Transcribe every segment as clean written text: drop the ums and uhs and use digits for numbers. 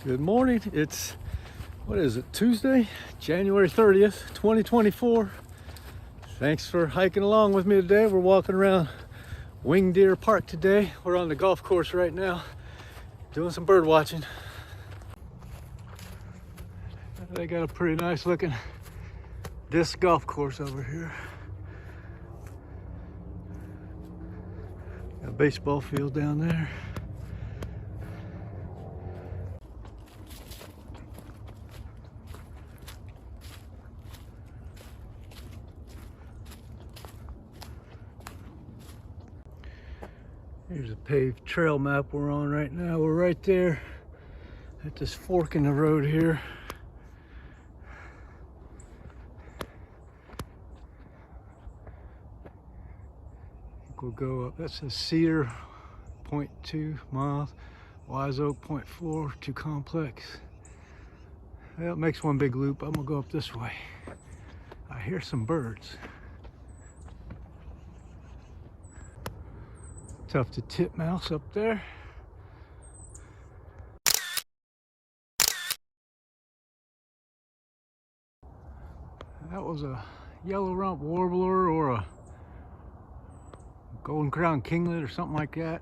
Good morning. It's, what is it, Tuesday, January 30th, 2024. Thanks for hiking along with me today. We're walking around Winged Deer Park today. We're on the golf course right now, doing some bird watching. They got a pretty nice looking disc golf course over here. Got a baseball field down there. Here's a paved trail map we're on right now. We're right there at this fork in the road here. We'll go up. That says Cedar 0.2 miles, Wise Oak 0.4, too complex. Well, it makes one big loop. I'm gonna go up this way. I hear some birds. Tough to titmouse up there. That was a yellow rump warbler or a golden crown kinglet or something like that.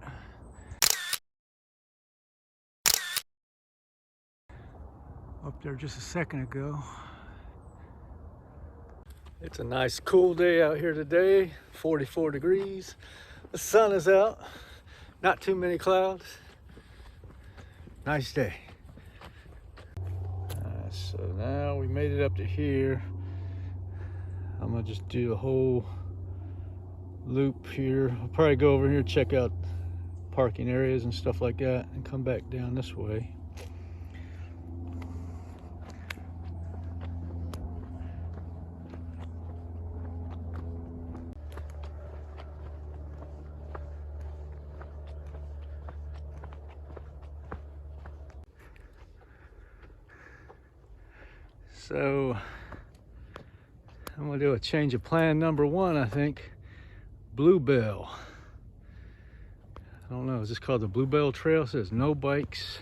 Up there just a second ago. It's a nice cool day out here today, 44 degrees. The sun is out, not too many clouds. Nice day. So now we made it up to here. I'm gonna just do a whole loop here. I'll probably go over here, check out parking areas and stuff like that, and come back down this way. So I'm gonna do a change of plan number one, I think. Bluebell. I don't know, is this called the Bluebell Trail? It says no bikes.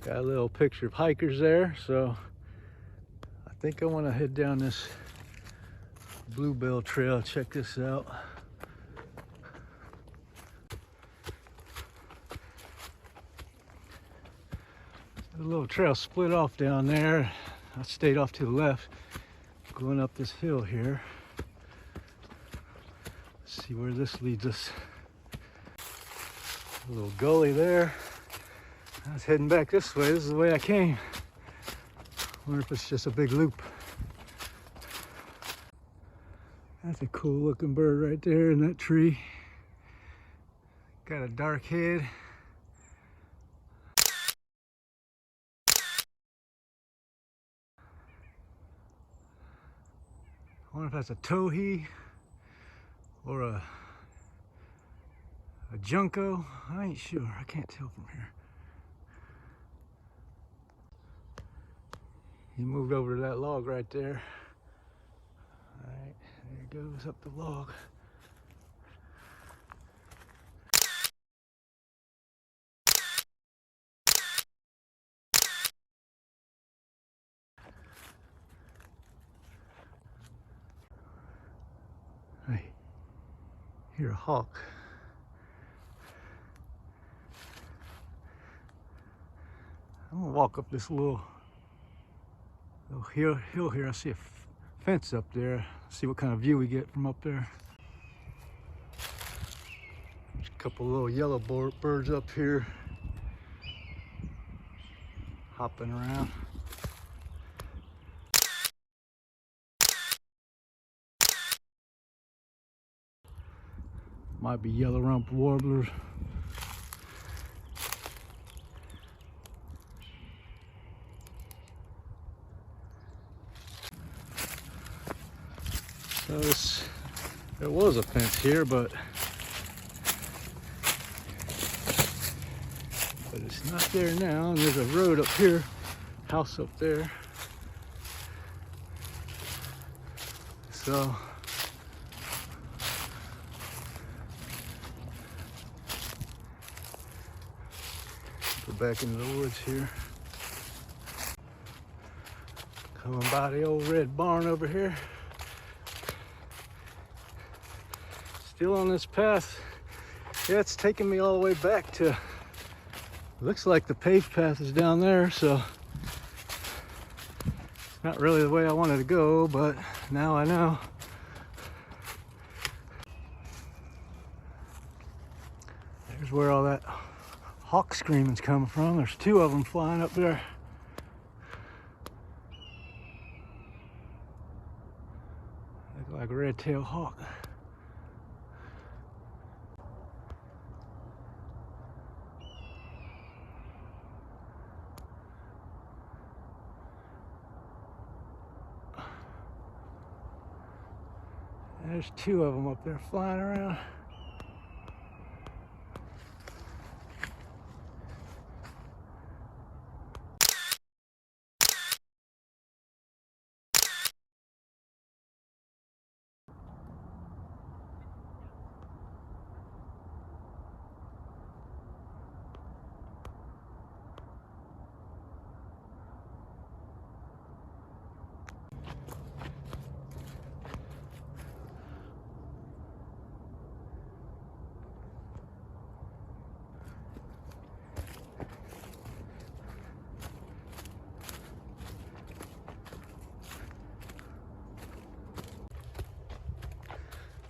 Got a little picture of hikers there, so I think I want to head down this Bluebell Trail. Check this out. The little trail split off down there. I stayed off to the left, going up this hill here. Let's see where this leads us. A little gully there. I was heading back this way. This is the way I came. Wonder if it's just a big loop. That's a cool looking bird right there in that tree. Got a dark head. I wonder if that's a towhee or a junco. I ain't sure. I can't tell from here. He moved over to that log right there. All right, there he goes up the log. I hear a hawk. I'm gonna walk up this little hill here. I see a fence up there. See what kind of view we get from up there. There's a couple little yellow birds up here hopping around. Might be yellow rump warblers. So there was a fence here, but it's not there now. And there's a road up here, house up there. So Go back into the woods here. Coming by the old red barn over here. Still on this path. Yeah, it's taking me all the way back to, looks like the paved path is down there, so it's not really the way I wanted to go, but now I know. There's where all that hawk screaming's coming from. There's two of them flying up there. Look like a red-tailed hawk. There's two of them up there flying around.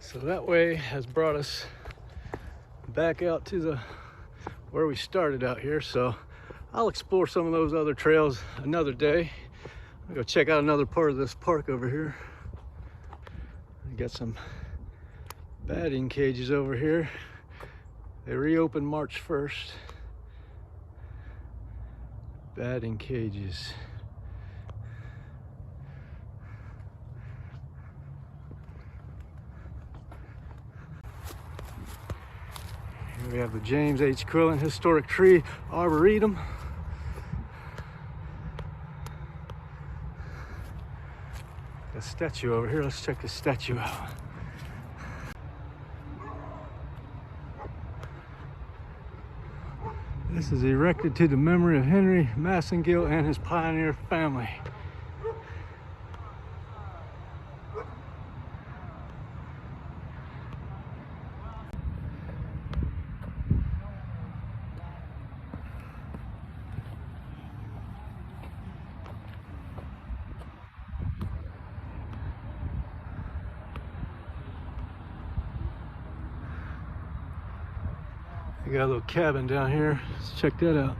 So that way has brought us back out to the where we started out here. So I'll explore some of those other trails another day. I'll go check out another part of this park over here. I got some batting cages over here. They reopened March 1st. Batting cages. Here we have the James H. Quillen Historic Tree Arboretum. A statue over here. Let's check the statue out. This is erected to the memory of Henry Massengill and his pioneer family. We got a little cabin down here. Let's check that out.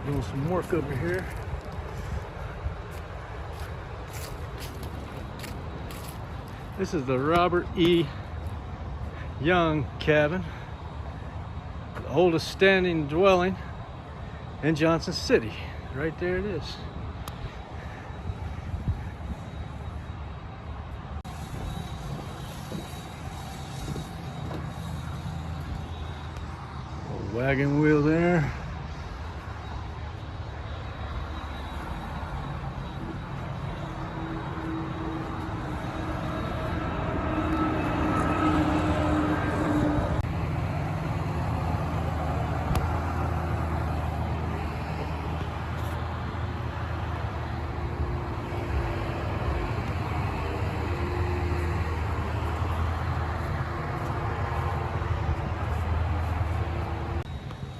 Doing some work over here. This is the Robert E. Young cabin, the oldest standing dwelling in Johnson City. Right there it is. Wagon wheel there.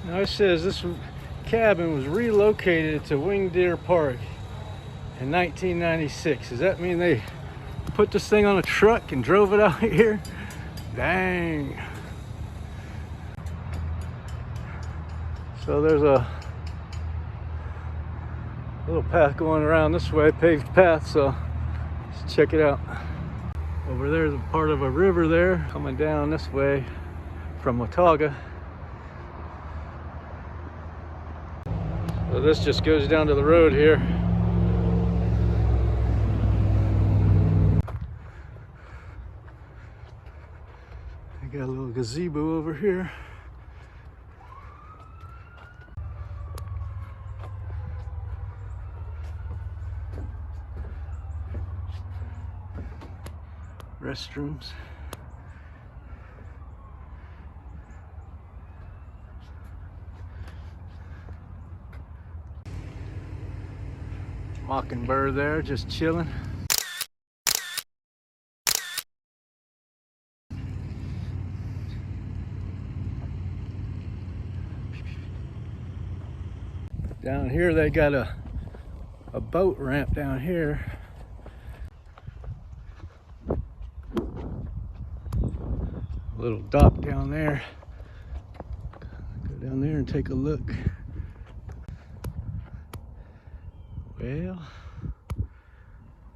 Now it says this cabin was relocated to Winged Deer Park in 1996. Does that mean they put this thing on a truck and drove it out here? Dang. So there's a little path going around this way, paved path, so let's check it out. Over there's a part of a river there coming down this way from Watauga. So this just goes down to the road here. I got a little gazebo over here. Restrooms. Mockingbird there, just chilling. Down here they got a boat ramp down here. A little dock down there. Go down there and take a look. Well,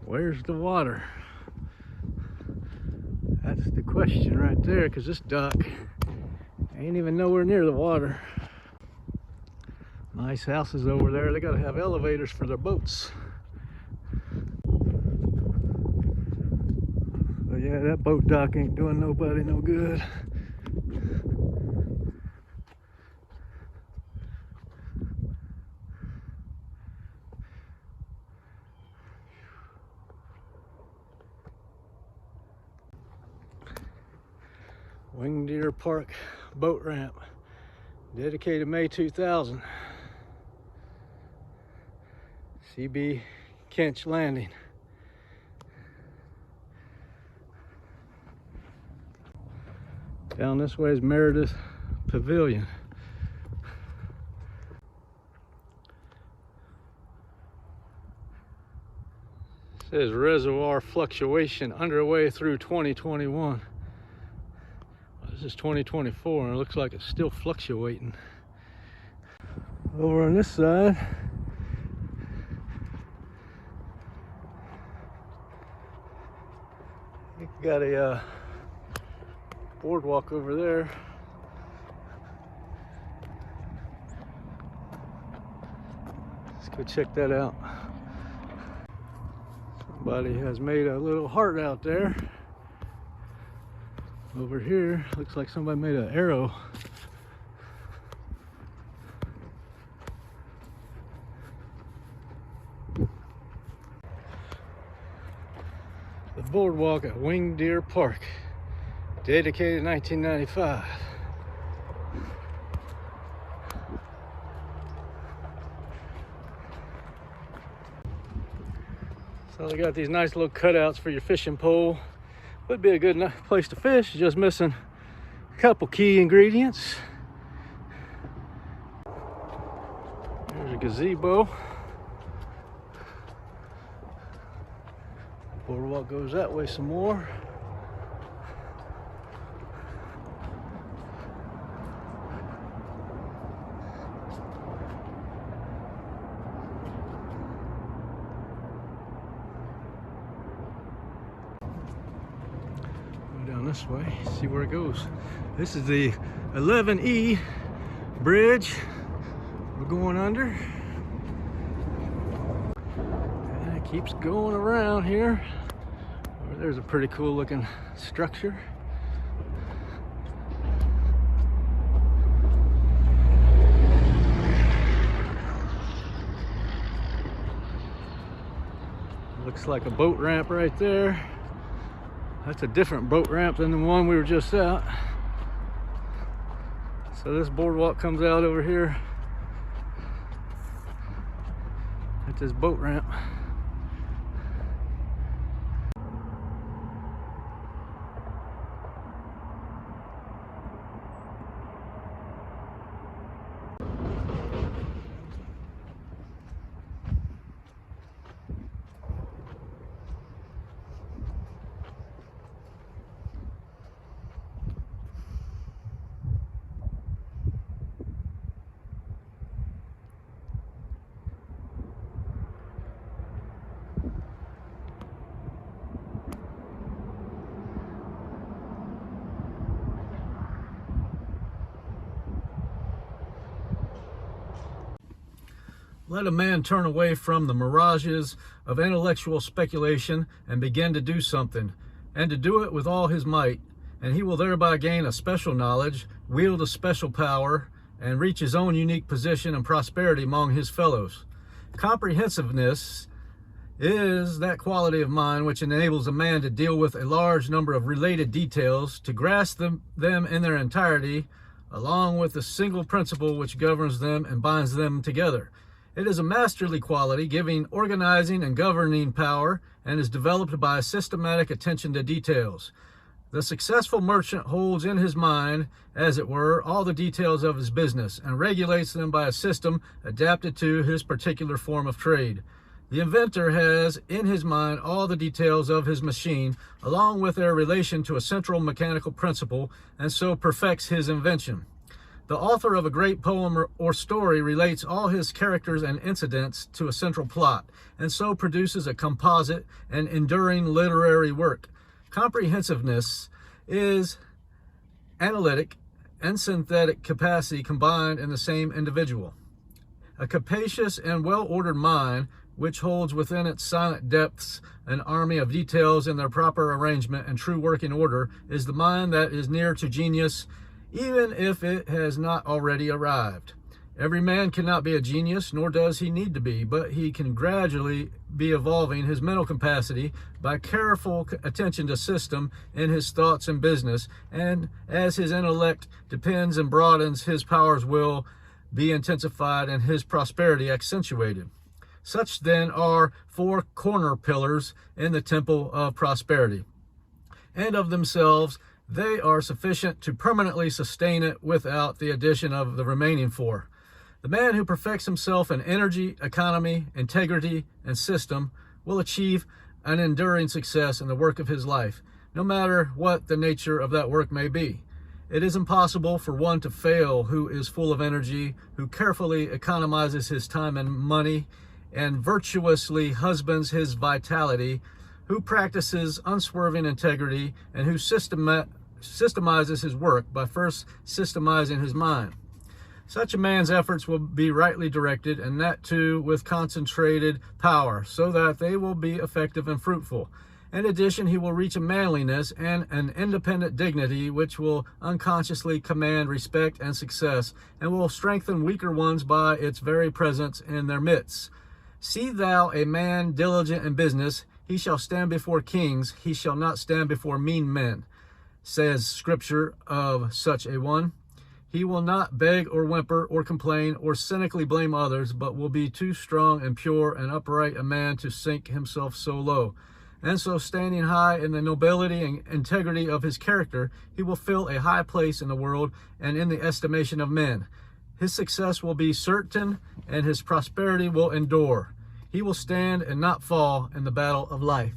where's the water? That's the question right there, because this dock ain't even nowhere near the water. Nice houses over there. They gotta have elevators for their boats. So yeah, that boat dock ain't doing nobody no good. Winged Deer Park boat ramp, dedicated May 2000. CB Kench Landing. Down this way is Meredith Pavilion. It says reservoir fluctuation underway through 2021. This is 2024 and it looks like it's still fluctuating. Over on this side, you got a boardwalk over there. Let's go check that out. Somebody has made a little heart out there. Over here, looks like somebody made an arrow. The boardwalk at Winged Deer Park, dedicated 1995. So they got these nice little cutouts for your fishing pole. Would be a good place to fish, just missing a couple key ingredients. There's a gazebo. Boardwalk goes that way some more. Down this way, see where it goes. This is the 11E bridge we're going under, and it keeps going around here. There's a pretty cool looking structure. Looks like a boat ramp right there. That's a different boat ramp than the one we were just at. So this boardwalk comes out over here at this boat ramp. Let a man turn away from the mirages of intellectual speculation and begin to do something, and to do it with all his might, and he will thereby gain a special knowledge, wield a special power, and reach his own unique position and prosperity among his fellows. Comprehensiveness is that quality of mind which enables a man to deal with a large number of related details, to grasp them in their entirety, along with the single principle which governs them and binds them together. It is a masterly quality, giving organizing and governing power, and is developed by a systematic attention to details. The successful merchant holds in his mind, as it were, all the details of his business and regulates them by a system adapted to his particular form of trade. The inventor has in his mind all the details of his machine, along with their relation to a central mechanical principle, and so perfects his invention. The author of a great poem or story relates all his characters and incidents to a central plot, and so produces a composite and enduring literary work. Comprehensiveness is analytic and synthetic capacity combined in the same individual. A capacious and well-ordered mind, which holds within its silent depths an army of details in their proper arrangement and true working order, is the mind that is near to genius, even if it has not already arrived. Every man cannot be a genius, nor does he need to be, but he can gradually be evolving his mental capacity by careful attention to system in his thoughts and business, and as his intellect depends and broadens, his powers will be intensified and his prosperity accentuated. Such then are four corner pillars in the temple of prosperity, and of themselves they are sufficient to permanently sustain it without the addition of the remaining four. The man who perfects himself in energy, economy, integrity, and system will achieve an enduring success in the work of his life, no matter what the nature of that work may be. It is impossible for one to fail who is full of energy, who carefully economizes his time and money, and virtuously husbands his vitality, who practices unswerving integrity, and who systemizes his work by first systemizing his mind. Such a man's efforts will be rightly directed, and that too with concentrated power, so that they will be effective and fruitful. In addition, he will reach a manliness and an independent dignity which will unconsciously command respect and success, and will strengthen weaker ones by its very presence in their midst. See thou a man diligent in business, he shall stand before kings, he shall not stand before mean men, says Scripture of such a one. He will not beg or whimper or complain or cynically blame others, but will be too strong and pure and upright a man to sink himself so low. And so, standing high in the nobility and integrity of his character, he will fill a high place in the world and in the estimation of men. His success will be certain, and his prosperity will endure. He will stand and not fall in the battle of life.